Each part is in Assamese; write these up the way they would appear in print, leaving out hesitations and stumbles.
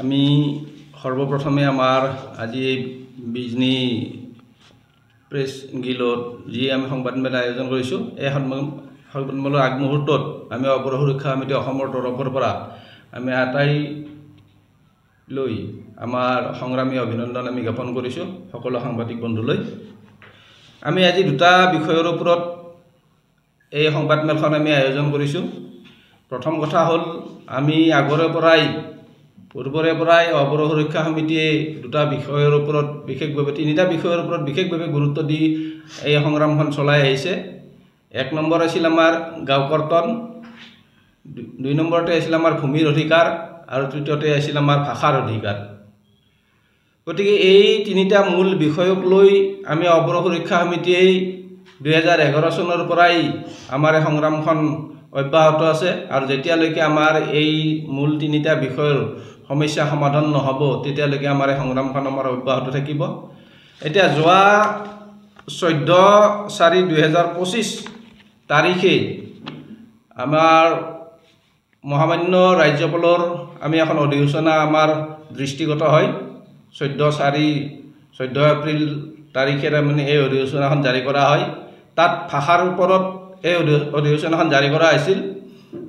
আমি সৰ্বপ্ৰথমে আমাৰ আজি বিজনী প্ৰেস গিলত যি আমি সংবাদমেল আয়োজন কৰিছো এই সংবাদমেলৰ আগমুহূৰ্তত আমি অপৰ সুৰক্ষা সমিতি অসমৰ তৰফৰ পৰা আমি আটাই লৈ আমাৰ সংগ্ৰামী অভিনন্দন আমি জ্ঞাপন কৰিছো সকলো সাংবাদিক বন্ধুলৈ আমি আজি দুটা বিষয়ৰ ওপৰত এই সংবাদমেলখন আমি আয়োজন কৰিছো প্ৰথম কথা হ'ল আমি আগৰে পৰাই অপৰ সুৰক্ষা সমিতিয়ে দুটা বিষয়ৰ ওপৰত বিশেষভাৱে তিনিটা বিষয়ৰ ওপৰত বিশেষভাৱে গুৰুত্ব দি এই সংগ্ৰামখন চলাই আহিছে এক নম্বৰ আছিল আমাৰ গাঁও কৰ্তন দুই নম্বৰতে আছিল আমাৰ ভূমিৰ অধিকাৰ আৰু তৃতীয়তে আছিল আমাৰ ভাষাৰ অধিকাৰ গতিকে এই তিনিটা মূল বিষয়ক লৈ আমি অপৰ সুৰক্ষা সমিতিয়ে 2011 চনৰ পৰাই আমাৰ সংগ্ৰামখন অব্যাহত আছে আৰু যেতিয়ালৈকে আমাৰ এই মূল তিনিটা বিষয়ৰ সমস্যা সমাধান নহব তেতিয়ালৈকে আমাৰ সংগ্ৰামখন আমাৰ অব্যাহত থাকিব এতিয়া যোৱা 14/4/2025 তাৰিখে আমাৰ মহামান্য ৰাজ্যপালৰ আমি এখন অধিসূচনা আমাৰ দৃষ্টিগত হয় 14 এপ্ৰিল তাৰিখে মানে এই অধিসূচনাখন জাৰি কৰা হয় তাত ভাষাৰ ওপৰত এই অধিসূচনাখন জাৰি কৰা হৈছিল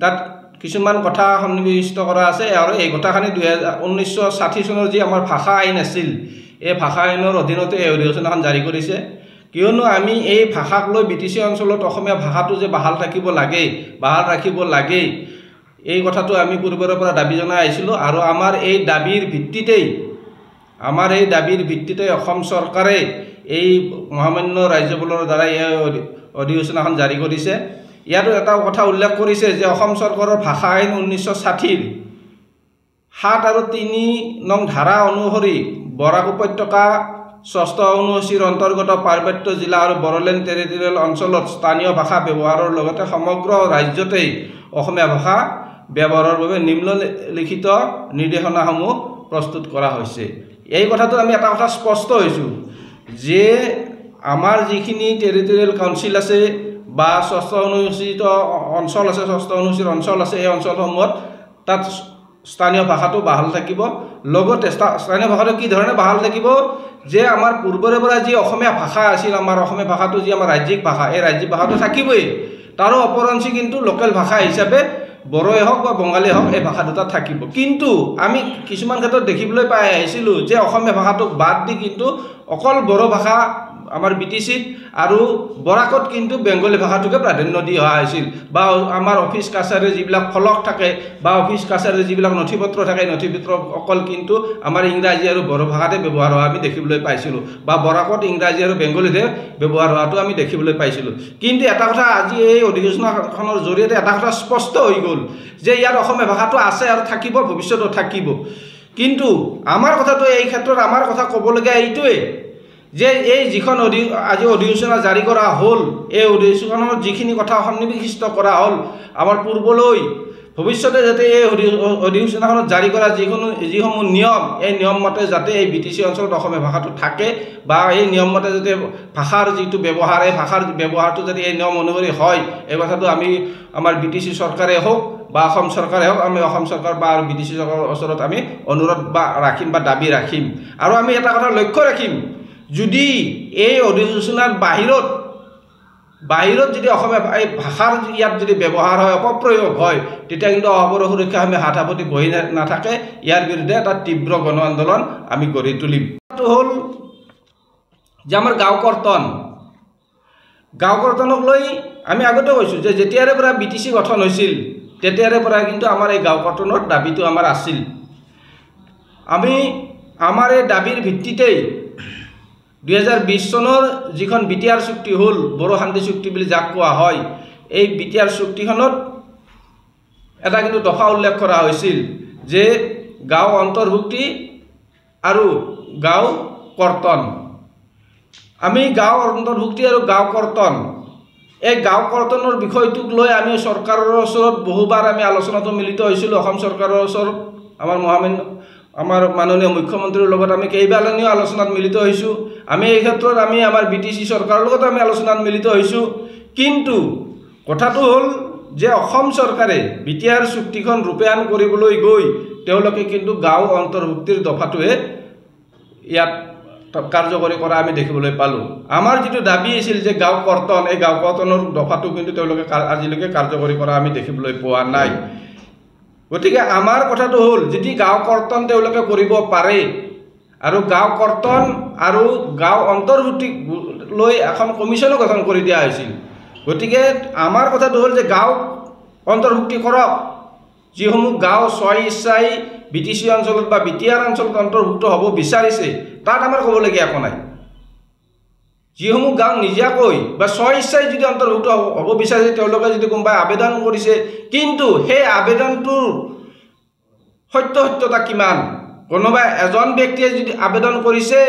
তাত কিছুমান কথা সন্নিৱিষ্ট কৰা আছে আৰু এই কথাখানি 1960 চনৰ যি আমাৰ ভাষা আইন আছিল এই ভাষা আইনৰ অধীনতে এই অধিসূচনাখন জাৰি কৰিছে কিয়নো আমি এই ভাষাক লৈ বিটিচি অঞ্চলত অসমীয়া ভাষাটো যে বাহাল ৰাখিব লাগে এই কথাটো আমি পূৰ্বৰ পৰা দাবী জনাই আহিছিলোঁ আৰু আমাৰ এই দাবীৰ ভিত্তিতে অসম চৰকাৰে এই মহামান্য ৰাজ্যপালৰ দ্বাৰা এই অধিসূচনাখন জাৰি কৰিছে ইয়াতো এটা কথা উল্লেখ কৰিছে যে অসম চৰকাৰৰ ভাষা আইন 1960 7 আৰু 3 নং ধাৰা অনুসৰি বৰাক উপত্যকা ষষ্ঠ অনুসূচীৰ অন্তৰ্গত পাৰ্বত্য জিলা আৰু বড়োলেণ্ড টেৰিটৰিয়েল অঞ্চলত স্থানীয় ভাষা ব্যৱহাৰৰ লগতে সমগ্ৰ ৰাজ্যতে অসমীয়া ভাষা ব্যৱহাৰৰ বাবে নিম্নলিখিত নিৰ্দেশনাসমূহ প্ৰস্তুত কৰা হৈছে এই কথাটো আমি এটা কথা স্পষ্ট হৈছোঁ যে আমাৰ যিখিনি টেৰিটৰিয়েল কাউন্সিল আছে বা ষষ্ঠ অনুসূচিত অঞ্চল আছে এই অঞ্চলসমূহত তাত স্থানীয় ভাষাটো বাহাল থাকিব লগতে স্থানীয় ভাষাটো কি ধৰণে বাহাল থাকিব যে আমাৰ পূৰ্বৰে পৰা যি অসমীয়া ভাষা আছিল আমাৰ অসমীয়া ভাষাটো যি আমাৰ ৰাজ্যিক ভাষা এই ৰাজ্যিক ভাষাটো থাকিবই তাৰো অপৰঞ্চি কিন্তু লোকেল ভাষা হিচাপে বড়োৱে হওক বা বঙালী হওক এই ভাষা দুটা থাকিব কিন্তু আমি কিছুমান ক্ষেত্ৰত দেখিবলৈ পাই আহিছিলোঁ যে অসমীয়া ভাষাটোক বাদ দি কিন্তু অকল বড়ো ভাষা আমাৰ বিটিচিত আৰু বৰাকত কিন্তু বেংগলী ভাষাটোকে প্ৰাধান্য দি অহা হৈছিল বা আমাৰ অফিচ কাছাৰী যিবিলাক ফলক থাকে বা অফিচ কাছাৰী যিবিলাক নথিপত্ৰ থাকে নথিপত্ৰ অকল কিন্তু আমাৰ ইংৰাজী আৰু বড়ো ভাষাতে ব্যৱহাৰ হোৱা আমি দেখিবলৈ পাইছিলোঁ বা বৰাকত ইংৰাজী আৰু বেংগলীতে ব্যৱহাৰ হোৱাটো আমি দেখিবলৈ পাইছিলোঁ কিন্তু এটা কথা আজি এই অধিসূচনাখনৰ জৰিয়তে এটা কথা স্পষ্ট হৈ গ'ল যে ইয়াত অসমীয়া ভাষাটো আছে আৰু থাকিব ভৱিষ্যতেও থাকিব কিন্তু আমাৰ কথাটো এই ক্ষেত্ৰত আমাৰ কথা ক'বলগীয়া এইটোৱে যে এই যিখন আজি অধিসূচনা জাৰি কৰা হ'ল এই অধিসূচনাৰ যিখিনি কথা সন্নিৱিষ্ট কৰা হ'ল আমাৰ পূৰ্বলৈ ভৱিষ্যতে যাতে এই অধিসূচনাখনত জাৰি কৰা যিসমূহ নিয়ম এই নিয়ম মতে যাতে এই বিটিচি অঞ্চলত অসমীয়া ভাষাটো থাকে বা এই নিয়ম মতে যাতে ভাষাৰ যিটো ব্যৱহাৰ এই ভাষাৰ ব্যৱহাৰটো যাতে এই নিয়ম অনুসৰি হয় এই কথাটো আমি আমাৰ বিটিচি চৰকাৰে হওক বা অসম চৰকাৰে হওক আমি অসম চৰকাৰ বা বিটিচি চৰকাৰৰ ওচৰত আমি অনুৰোধ বা ৰাখিম বা দাবী ৰাখিম আৰু আমি এটা কথা লক্ষ্য ৰাখিম যদি এই অধিসূচনাৰ বাহিৰত যদি অসমীয়া এই ভাষাৰ ইয়াত যদি ব্যৱহাৰ হয় অপপ্ৰয়োগ হয় তেতিয়া কিন্তু অপৰ সুৰক্ষা আমি হাতাপতি বহি নাথাকে ইয়াৰ বিৰুদ্ধে এটা তীব্ৰ গণ আন্দোলন আমি গঢ়ি তুলিম এইটো হ'ল যে আমাৰ গাঁও কৰ্তনক লৈ আমি আগতে কৈছোঁ যে যেতিয়াৰে পৰা বিটিচি গঠন হৈছিল তেতিয়াৰে পৰা কিন্তু আমাৰ এই গাঁও কৰ্তনৰ দাবীটো আমাৰ আছিল আমি আমাৰ এই দাবীৰ ভিত্তিতেই 2020 চনৰ যিখন বিটিআৰ চুক্তি হ'ল বড়ো শান্তি চুক্তি বুলি যাক কোৱা হয় এই বিটিআৰ চুক্তিখনত এটা কিন্তু দফা উল্লেখ কৰা হৈছিল যে গাঁও অন্তৰ্ভুক্তি আৰু গাঁও কৰ্তন আমি গাঁও অন্তৰ্ভুক্তি আৰু গাঁও কৰ্তন এই গাঁও কৰ্তনৰ বিষয়টোক লৈ আমি চৰকাৰৰ ওচৰত বহুবাৰ আমি আলোচনাটো মিলিত হৈছিলোঁ অসম চৰকাৰৰ ওচৰত আমাৰ মাননীয় মুখ্যমন্ত্ৰীৰ লগত আমি কেইবালানিও আলোচনাত মিলিত হৈছোঁ আমি এই ক্ষেত্ৰত আমি আমাৰ বিটিচি চৰকাৰৰ লগত আমি আলোচনাত মিলিত হৈছোঁ কিন্তু কথাটো হ'ল যে অসম চৰকাৰে বিটিআৰ চুক্তিখন ৰূপায়ণ কৰিবলৈ গৈ তেওঁলোকে কিন্তু গাঁও অন্তৰ্ভুক্তিৰ দফাটোৱে ইয়াত কাৰ্যকৰী কৰা আমি দেখিবলৈ পালোঁ। আমাৰ যিটো দাবী আছিল যে গাঁও কৰ্তন, এই গাঁও কৰ্তনৰ দফাটো কিন্তু তেওঁলোকে আজিলৈকে কাৰ্যকৰী কৰা আমি দেখিবলৈ পোৱা নাই। গতিকে আমাৰ কথাটো হ'ল যদি গাঁও কৰ্তন তেওঁলোকে কৰিব পাৰে আৰু গাঁও কৰ্তন আৰু গাঁও অন্তৰ্ভুক্তি লৈ এখন কমিশ্যনো গঠন কৰি দিয়া হৈছিল। গতিকে আমাৰ কথাটো হ'ল যে গাঁও অন্তৰ্ভুক্তি কৰক, যিসমূহ গাঁও স্ব ইচ্ছাই BTC অঞ্চলত বা বিটিআৰ অঞ্চলত অন্তৰ্ভুক্ত হ'ব বিচাৰিছে তাত আমাৰ ক'বলগীয়া একো নাই। যিসমূহ গাঁও নিজাকৈ বা স্ব ইচ্ছাই যদি অন্তৰ্ভুক্ত হ'ব বিচাৰিছে তেওঁলোকে যদি কোনোবাই আবেদন কৰিছে, কিন্তু সেই আবেদনটোৰ সত্যতা কিমান, কোনোবা এজন ব্যক্তিয়ে যদি আবেদন কৰিছে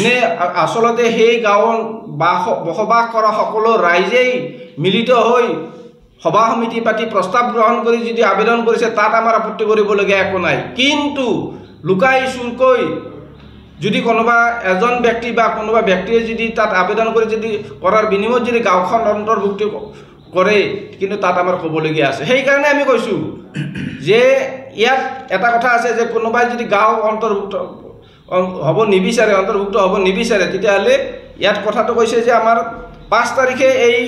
নে আচলতে সেই গাঁৱত বসবাস কৰা সকলো ৰাইজেই মিলিত হৈ সভা সমিতি পাতি প্ৰস্তাৱ গ্ৰহণ কৰি যদি আবেদন কৰিছে তাত আমাৰ আপত্তি কৰিবলগীয়া একো নাই। কিন্তু লুকাই চুৰকৈ যদি কোনোবা এজন ব্যক্তি বা কোনোবা ব্যক্তিয়ে যদি তাত আবেদন কৰি যদি কৰাৰ বিনিময়ত যদি গাঁওখন অন্তৰ্ভুক্তি কৰে কিন্তু তাত আমাৰ ক'বলগীয়া আছে। সেইকাৰণে আমি কৈছোঁ যে ইয়াত এটা কথা আছে যে কোনোবাই যদি গাঁও অন্তৰ্ভুক্ত হ'ব নিবিচাৰে, অন্তৰ্ভুক্ত হ'ব নিবিচাৰে, তেতিয়াহ'লে ইয়াত কথাটো কৈছে যে আমাৰ 5 তাৰিখে এই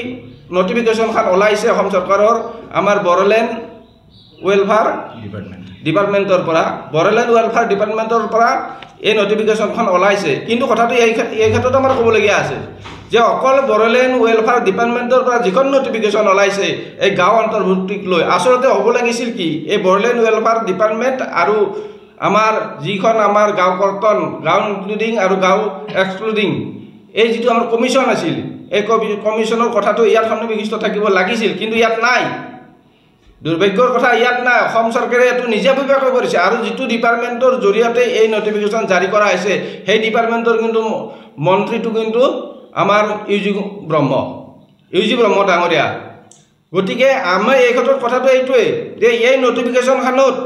নটিফিকেশ্যনখন ওলাইছে অসম চৰকাৰৰ আমাৰ বড়োলেণ্ড ৱেলফেয়াৰ ডিপাৰ্টমেণ্টৰ পৰা, বড়োলেণ্ড ৱেলফেয়াৰ ডিপাৰ্টমেণ্টৰ পৰা এই নটিফিকেশ্যনখন ওলাইছে। কিন্তু কথাটো এই ক্ষেত্ৰত আমাৰ ক'বলগীয়া আছে যে অকল বড়োলেণ্ড ৱেলফেয়াৰ ডিপাৰ্টমেণ্টৰ পৰা যিখন নটিফিকেশ্যন ওলাইছে এই গাঁও অন্তৰ্ভুক্তিক লৈ আচলতে হ'ব লাগিছিল কি এই বড়োলেণ্ড ৱেলফেয়াৰ ডিপাৰ্টমেণ্ট আৰু আমাৰ যিখন আমাৰ গাঁও কৰ্তন, গাঁও ইনক্লুডিং আৰু গাঁও এক্সক্লুডিং এই যিটো আমাৰ কমিশ্যন আছিল এই কমিশ্যনৰ কথাটো ইয়াত সন্নিৱিষ্ট থাকিব লাগিছিল, কিন্তু ইয়াত নাই। দুৰ্ভাগ্যৰ কথা ইয়াত নাই। অসম চৰকাৰে এইটো নিজাববীয়াকৈ কৰিছে আৰু যিটো ডিপাৰ্টমেণ্টৰ জৰিয়তে এই নটিফিকেশ্যন জাৰি কৰা হৈছে সেই ডিপাৰ্টমেণ্টৰ কিন্তু মন্ত্ৰীটো কিন্তু আমাৰ ইউজি ব্ৰহ্ম ডাঙৰীয়া। গতিকে আমাৰ এই ক্ষেত্ৰত কথাটো এইটোৱেই যে এই নটিফিকেশ্যনখনত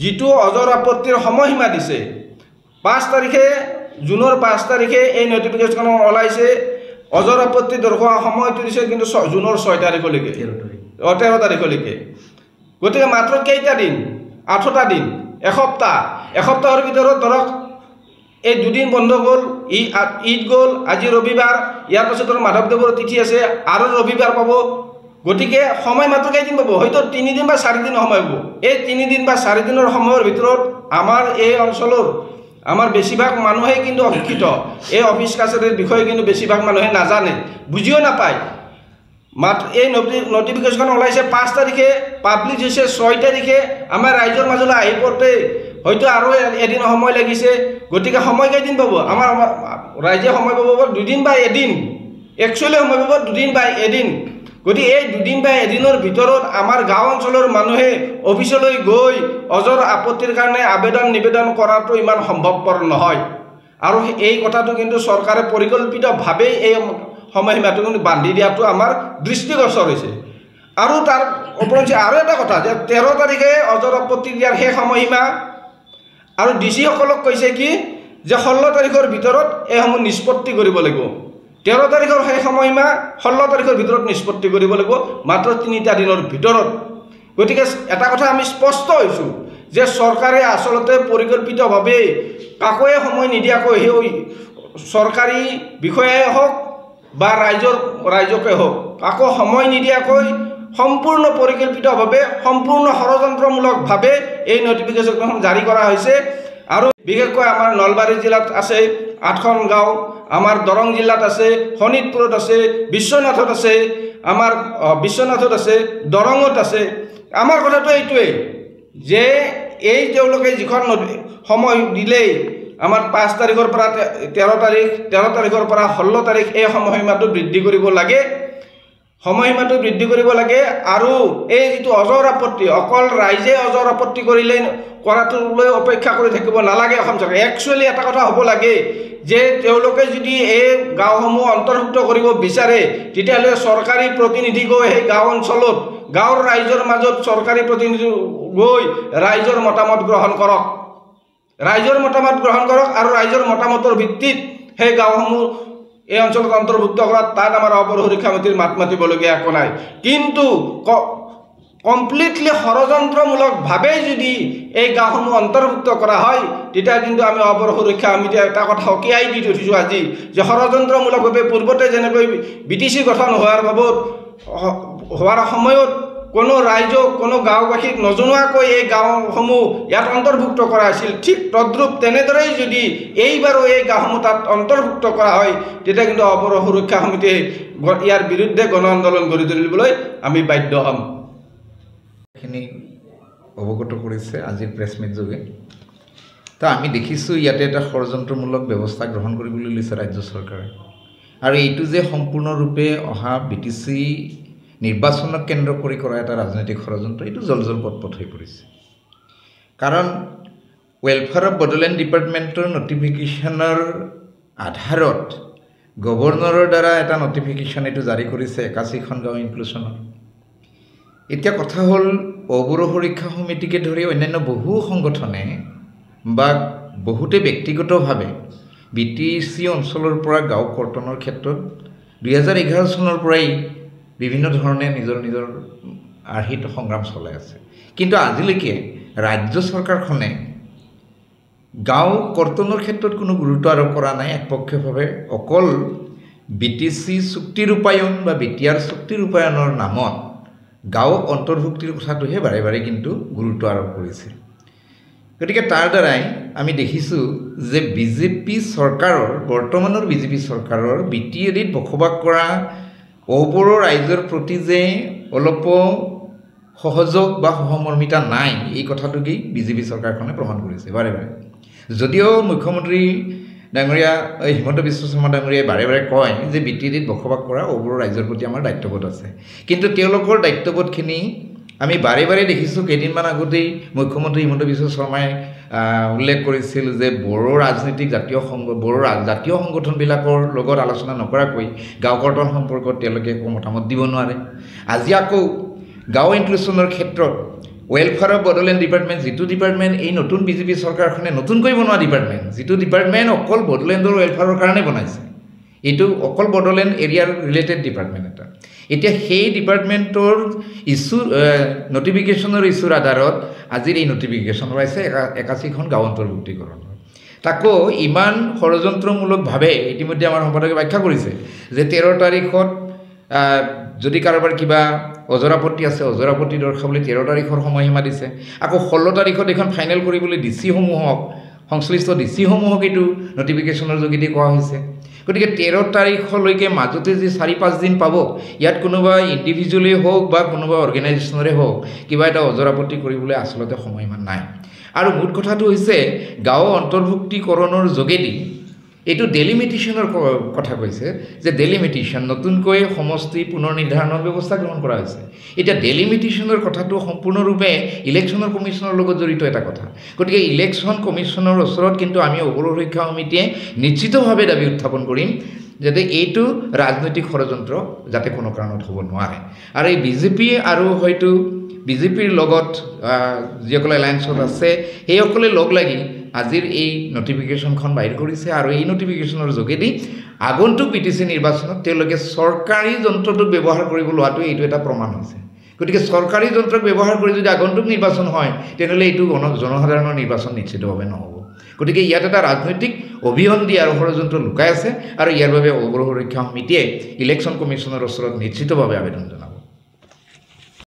যিটো অজৰ আপত্তিৰ সময়সীমা দিছে 5 তাৰিখে, জুনৰ 5 তাৰিখে এই নটিফিকেশ্যন ওলাইছে, অজৰ আপত্তি দৰ্শোৱা সময়টো দিছে কিন্তু জুনৰ 6 তাৰিখলৈকে, 13 তাৰিখলৈকে। গতিকে মাত্ৰ কেইটা দিন, 8টা দিন, এসপ্তাহৰ ভিতৰত ধৰক এই 2 দিন বন্ধ গ'ল, ঈদ গ'ল, আজি ৰবিবাৰ, ইয়াৰ পাছত মাধৱদেৱৰ তিথি আছে আৰু ৰবিবাৰ পাব। গতিকে সময় মাত্ৰ কেইদিন পাব, হয়তো 3 দিন বা 4 দিন সময় পাব। এই 3 দিন বা 4 দিনৰ সময়ৰ ভিতৰত আমাৰ এই অঞ্চলৰ আমাৰ বেছিভাগ মানুহেই কিন্তু অশিক্ষিত, এই অফিচ কাছাৰীৰ বিষয়ে কিন্তু বেছিভাগ মানুহে নাজানে, বুজিও নাপায়। মাত্ৰ এই নটিফিকেশ্যন ওলাইছে 5 তাৰিখে, পাব্লিছ হৈছে 6 তাৰিখে, আমাৰ ৰাইজৰ মাজলৈ আহি পৰোঁতে হয়তো আৰু এদিন সময় লাগিছে। গতিকে সময় কেইদিন পাব, আমাৰ ৰাইজে সময় পাব 2 দিন বা এদিন, একচুৱেলি সময় পাব 2 দিন বা এদিন। গতিকে এই 2 দিন বা এদিনৰ ভিতৰত আমাৰ গাঁও অঞ্চলৰ মানুহে অফিচলৈ গৈ অজৰ আপত্তিৰ কাৰণে নিবেদন কৰাটো ইমান সম্ভৱপৰ নহয়। আৰু এই কথাটো কিন্তু চৰকাৰে পৰিকল্পিতভাৱেই এই সময়সীমাটো কিন্তু বান্ধি দিয়াটো আমাৰ দৃষ্টিগোচৰ হৈছে। আৰু তাৰ ওপৰঞ্চি আৰু এটা কথা যে 13 তাৰিখে অজৰ আপত্তি দিয়াৰ শেষ সময়সীমা, আৰু ডিচিসকলক কৈছে কি যে 16 তাৰিখৰ ভিতৰত এইসমূহ নিষ্পত্তি কৰিব লাগিব। 13 তাৰিখৰ শেষ সময়সীমা, 16 তাৰিখৰ ভিতৰত নিষ্পত্তি কৰিব লাগিব, মাত্ৰ 3টা দিনৰ ভিতৰত। গতিকে এটা কথা আমি স্পষ্ট হৈছোঁ যে চৰকাৰে আচলতে পৰিকল্পিতভাৱে কাকোৱে সময় নিদিয়াকৈ সেই চৰকাৰী বিষয়াই হওক বা ৰাইজকে হওক কাকো সময় নিদিয়াকৈ সম্পূৰ্ণ পৰিকল্পিতভাৱে, সম্পূৰ্ণ ষড়যন্ত্ৰমূলকভাৱে এই নটিফিকেশ্যনখন জাৰি কৰা হৈছে। আৰু বিশেষকৈ আমাৰ নলবাৰী জিলাত আছে 8খন গাঁও, আমাৰ দৰং জিলাত আছে, শোণিতপুৰত আছে, বিশ্বনাথত আছে, আমাৰ বিশ্বনাথত আছে, দৰঙত আছে। আমাৰ কথাটো এইটোৱেই যে এই তেওঁলোকে যিখন সময় দিলেই আমাৰ 5 তাৰিখৰ পৰা 13 তাৰিখ, 13 তাৰিখৰ পৰা 16 তাৰিখ এই সময়সীমাটো বৃদ্ধি কৰিব লাগে, আৰু এই যিটো অজৰ আপত্তি, অকল ৰাইজে অজৰ আপত্তি কৰিলেই কৰাটোলৈ অপেক্ষা কৰি থাকিব নালাগে অসম চৰকাৰে। একচুৱেলি এটা কথা হ'ব লাগে যে তেওঁলোকে যদি এই গাঁওসমূহ অন্তৰ্ভুক্ত কৰিব বিচাৰে তেতিয়াহ'লে চৰকাৰী প্ৰতিনিধি গৈ সেই গাঁও অঞ্চলত গাঁৱৰ ৰাইজৰ মাজত চৰকাৰী প্ৰতিনিধি গৈ ৰাইজৰ মতামত গ্ৰহণ কৰক, আৰু ৰাইজৰ মতামতৰ ভিত্তিত সেই গাঁওসমূহ এই অঞ্চলত অন্তৰ্ভুক্ত কৰাত তাত আমাৰ অপৰ সুৰক্ষা সমিতিৰ মাত মাতিবলগীয়া একো নাই। কিন্তু কমপ্লিটলি ষড়যন্ত্ৰমূলকভাৱে যদি এই গাঁওসমূহ অন্তৰ্ভুক্ত কৰা হয় তেতিয়া কিন্তু আমি অৱৰ সুৰক্ষা সমিতিয়ে এটা কথা সকীয়াই দি উঠিছোঁ আজি যে ষড়যন্ত্ৰমূলকভাৱে পূৰ্বতে যেনেকৈ BTC গঠন হোৱাৰ সময়ত কোনো ৰাইজক কোনো গাঁওবাসীক নজনোৱাকৈ এই গাঁওসমূহ ইয়াত অন্তৰ্ভুক্ত কৰা হৈছিল ঠিক তদ্ৰূপ তেনেদৰেই যদি এইবাৰো এই গাঁওসমূহ তাত অন্তৰ্ভুক্ত কৰা হয় তেতিয়া কিন্তু অৱৰ সুৰক্ষা সমিতিয়ে ইয়াৰ বিৰুদ্ধে গণ আন্দোলন গঢ়ি তুলিবলৈ আমি বাধ্য হ'ম খিনি অৱগত কৰিছে আজিৰ প্ৰেছ মিট যোগে তো আমি দেখিছোঁ ইয়াতে এটা ষড়যন্ত্ৰমূলক ব্যৱস্থা গ্ৰহণ কৰিবলৈ লৈছে ৰাজ্য চৰকাৰে আৰু এইটো যে সম্পূৰ্ণৰূপে অহা BTC নিৰ্বাচনক কেন্দ্ৰ কৰি কৰা এটা ৰাজনৈতিক ষড়যন্ত্ৰ এইটো জলজল পটপট হৈ পৰিছে কাৰণ ৱেলফেয়াৰ অফ বডোলেণ্ড ডিপাৰ্টমেণ্টৰ নটিফিকেশ্যনৰ আধাৰত গভৰ্ণৰৰ দ্বাৰা এটা নটিফিকেশ্যন এইটো জাৰি কৰিছে 81খন গাঁও ইনক্লুশ্যনৰ এতিয়া কথা হ'ল অৱৰ সুৰক্ষা সমিতিকে ধৰি অন্যান্য বহু সংগঠনে বা বহুতে ব্যক্তিগতভাৱে BTC অঞ্চলৰ পৰা গাঁও কৰ্তনৰ ক্ষেত্ৰত 2011 চনৰ পৰাই বিভিন্ন ধৰণে নিজৰ আৰ্হিত সংগ্ৰাম চলাই আছে কিন্তু আজিলৈকে ৰাজ্য চৰকাৰখনে গাঁও কৰ্তনৰ ক্ষেত্ৰত কোনো গুৰুত্ব আৰোপ কৰা নাই একপক্ষীয়ভাৱে অকল BTC চুক্তি ৰূপায়ণ বা BTR চুক্তি ৰূপায়ণৰ নামত গাঁও অন্তৰ্ভুক্তিৰ কথাটোহে বাৰে বাৰে কিন্তু গুৰুত্ব আৰোপ কৰিছে গতিকে তাৰ দ্বাৰাই আমি দেখিছোঁ যে বিজেপি চৰকাৰৰ বৰ্তমানৰ বিজেপি চৰকাৰৰ BTADত বসবাস কৰা অৱৰ ৰাইজৰ প্ৰতি যে অলপ সহযোগ বা সহমৰ্মিতা নাই এই কথাটোকেই বিজেপি চৰকাৰখনে প্ৰমাণ কৰিছে বাৰে বাৰে যদিও মুখ্যমন্ত্ৰী ডাঙৰীয়া হিমন্ত বিশ্ব শৰ্মা ডাঙৰীয়াই বাৰে বাৰে কয় যে BTADত বসবাস কৰা অৱৰ ৰাইজৰ প্ৰতি আমাৰ দায়িত্ববোধ আছে কিন্তু তেওঁলোকৰ দায়িত্ববোধখিনি আমি বাৰে বাৰে দেখিছোঁ কেইদিনমান আগতেই মুখ্যমন্ত্ৰী হিমন্ত বিশ্ব শৰ্মাই উল্লেখ কৰিছিল যে বড়ো ৰাজনীতিক বড়ো জাতীয় সংগঠনবিলাকৰ লগত আলোচনা নকৰাকৈ গাঁও কৰ্তন সম্পৰ্কত তেওঁলোকে একো মতামত দিব নোৱাৰে আজি আকৌ গাঁও ইনক্লুশ্যনৰ ক্ষেত্ৰত ৱেলফেয়াৰ অফ বডোলেণ্ড ডিপাৰ্টমেণ্ট যিটো ডিপাৰ্টমেণ্ট এই নতুন বিজেপি চৰকাৰখনে নতুনকৈ বনোৱা ডিপাৰ্টমেণ্ট যিটো ডিপাৰ্টমেণ্ট অকল বডোলেণ্ডৰ ৱেলফেয়াৰৰ কাৰণে বনাইছে এইটো অকল বডোলেণ্ড এৰিয়াৰ ৰিলেটেড ডিপাৰ্টমেণ্ট এটা এতিয়া সেই ডিপাৰ্টমেণ্টৰ নটিফিকেশ্যনৰ ইছ্যুৰ আধাৰত আজিৰ এই নটিফিকেশ্যন ওলাইছে 81খন গাঁও অন্তৰ্ভুক্তিকৰণৰ তাকো ইমান ষড়যন্ত্ৰমূলকভাৱে ইতিমধ্যে আমাৰ সম্পাদকে ব্যাখ্যা কৰিছে যে 13 তাৰিখত যদি কাৰোবাৰ কিবা অজৰাপত্তি আছে অজৰাপত্তি দৰ্শাবলৈ 13 তাৰিখৰ সময়সীমা দিছে আকৌ 16 তাৰিখত এখন ফাইনেল কৰিবলৈ ডিচিসমূহক সংশ্লিষ্ট ডিচিসমূহক এইটো নটিফিকেশ্যনৰ যোগেদি কোৱা হৈছে গতিকে 13 তাৰিখলৈকে মাজতে যে 4-5 দিন পাব ইয়াত কোনোবা ইণ্ডিভিজুৱেলি হওক বা কোনোবা অৰ্গেনাইজেশ্যনৰে হওক কিবা এটা অজৰাপত্তি কৰিবলৈ আচলতে সময় ইমান নাই আৰু মূল কথাটো হৈছে গাঁও অন্তৰ্ভুক্তিকৰণৰ যোগেদি এইটো ডেলিমিটেশ্যনৰ কথা কৈছে যে ডেলিমিটেশ্যন নতুনকৈ সমষ্টি পুনৰ নিৰ্ধাৰণৰ ব্যৱস্থা গ্ৰহণ কৰা হৈছে এতিয়া ডেলিমিটেশ্যনৰ কথাটো সম্পূৰ্ণৰূপে ইলেকশ্যনৰ কমিশ্যনৰ লগত জড়িত এটা কথা গতিকে ইলেকশ্যন কমিশ্যনৰ ওচৰত কিন্তু আমি অৱৰ সুৰক্ষা সমিতিয়ে নিশ্চিতভাৱে দাবী উত্থাপন কৰিম যাতে এইটো ৰাজনৈতিক ষড়যন্ত্ৰ যাতে কোনো কাৰণত হ'ব নোৱাৰে আৰু এই বিজেপি আৰু হয়তো বিজেপিৰ লগত যিসকলে এলায়েন্সত আছে সেইসকলে লগ লাগি আজিৰ এই নটিফিকেশ্যনখন বাহিৰ কৰিছে আৰু এই নটিফিকেশ্যনৰ যোগেদি আগন্তুক BTC নিৰ্বাচনত তেওঁলোকে চৰকাৰী যন্ত্ৰটোক ব্যৱহাৰ কৰিব লোৱাটো এইটো এটা প্ৰমাণ হৈছে গতিকে চৰকাৰী যন্ত্ৰক ব্যৱহাৰ কৰি যদি আগন্তুক নিৰ্বাচন হয় তেনেহ'লে এইটো জনসাধাৰণৰ নিৰ্বাচন নিশ্চিতভাৱে নহ'ব গতিকে ইয়াত এটা ৰাজনৈতিক অভিসন্ধি আৰু ষড়যন্ত্ৰ লুকাই আছে আৰু ইয়াৰ বাবে অৱৰ সুৰক্ষা সমিতিয়ে ইলেকশ্যন কমিশ্যনৰ ওচৰত নিশ্চিতভাৱে আবেদন জনাব